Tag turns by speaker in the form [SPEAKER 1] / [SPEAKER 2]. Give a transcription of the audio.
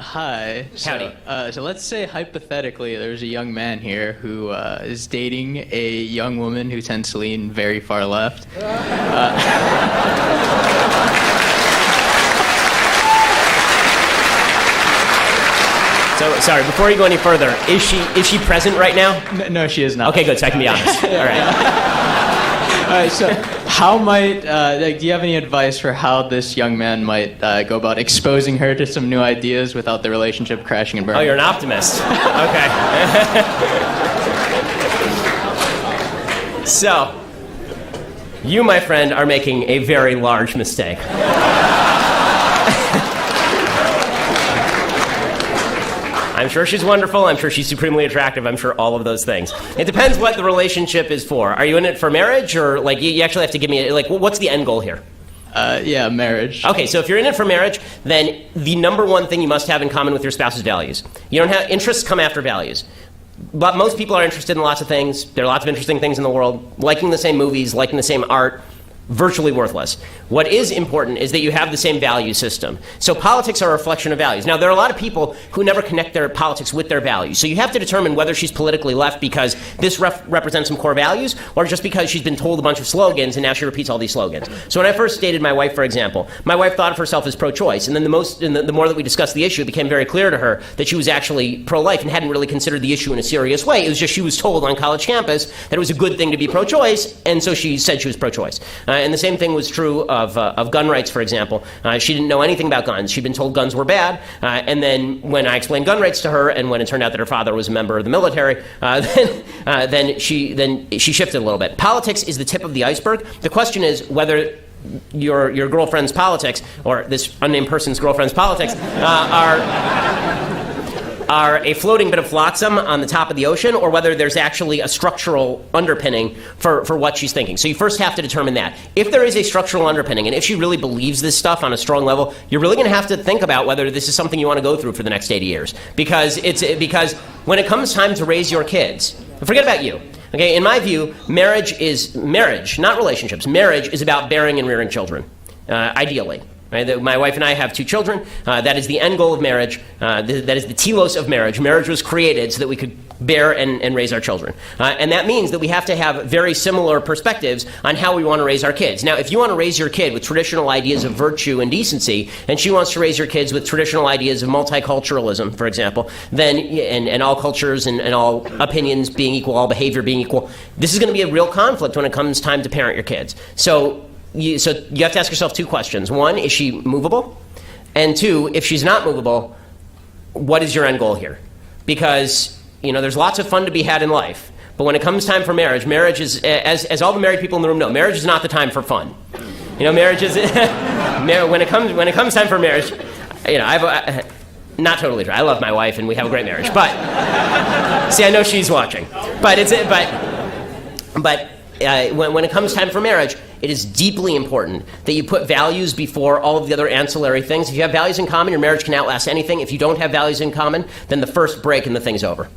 [SPEAKER 1] Hi.
[SPEAKER 2] Howdy.
[SPEAKER 1] So let's say hypothetically there's a young man here who is dating a young woman who tends to lean very far left.
[SPEAKER 2] So, sorry, before you go any further, is she present right now?
[SPEAKER 1] No, she is not.
[SPEAKER 2] Okay, good, so I can be honest. All right.
[SPEAKER 1] All right, so how might, do you have any advice for how this young man might go about exposing her to some new ideas without the relationship crashing and burning?
[SPEAKER 2] Oh, you're an optimist. Okay. So, you, my friend, are making a very large mistake. I'm sure she's wonderful. I'm sure she's supremely attractive. I'm sure all of those things. It depends what the relationship is for. Are you in it for marriage, or like you actually have to give me like what's the end goal here?
[SPEAKER 1] Yeah, marriage.
[SPEAKER 2] Okay, so if you're in it for marriage, then the number one thing you must have in common with your spouse is values. You don't have interests come after values. But most people are interested in lots of things. There are lots of interesting things in the world. Liking the same movies, liking the same art, virtually worthless. What is important is that you have the same value system. So politics are a reflection of values. Now, there are a lot of people who never connect their politics with their values. So you have to determine whether she's politically left because this represents some core values, or just because she's been told a bunch of slogans and now she repeats all these slogans. So when I first dated my wife, for example, my wife thought of herself as pro-choice. And then the more that we discussed the issue, it became very clear to her that she was actually pro-life and hadn't really considered the issue in a serious way. It was just she was told on college campus that it was a good thing to be pro-choice, and so she said she was pro-choice. And the same thing was true of gun rights, for example. She didn't know anything about guns. She'd been told guns were bad. And then when I explained gun rights to her, and when it turned out that her father was a member of the military, then she shifted a little bit. Politics is the tip of the iceberg. The question is whether your girlfriend's politics, or this unnamed person's girlfriend's politics, are a floating bit of flotsam on the top of the ocean, or whether there's actually a structural underpinning for what she's thinking. So you first have to determine that. If there is a structural underpinning, and if she really believes this stuff on a strong level, you're really going to have to think about whether this is something you want to go through for the next 80 years. Because when it comes time to raise your kids, forget about you. Okay, in my view, marriage, not relationships. Marriage is about bearing and rearing children, ideally. Right? My wife and I have 2 children. That is the end goal of marriage. That is the telos of marriage. Marriage was created so that we could bear and raise our children. And that means that we have to have very similar perspectives on how we want to raise our kids. Now, if you want to raise your kid with traditional ideas of virtue and decency, and she wants to raise your kids with traditional ideas of multiculturalism, for example, then and all cultures and all opinions being equal, all behavior being equal, this is going to be a real conflict when it comes time to parent your kids. So you have to ask yourself 2 questions. 1, is she movable? And 2, if she's not movable, what is your end goal here? Because, there's lots of fun to be had in life. But when it comes time for marriage is, as all the married people in the room know, marriage is not the time for fun. Marriage is, when it comes time for marriage, not totally true. I love my wife and we have a great marriage. But, see, I know she's watching. But when it comes time for marriage, it is deeply important that you put values before all of the other ancillary things. If you have values in common, your marriage can outlast anything. If you don't have values in common, then the first break and the thing's over.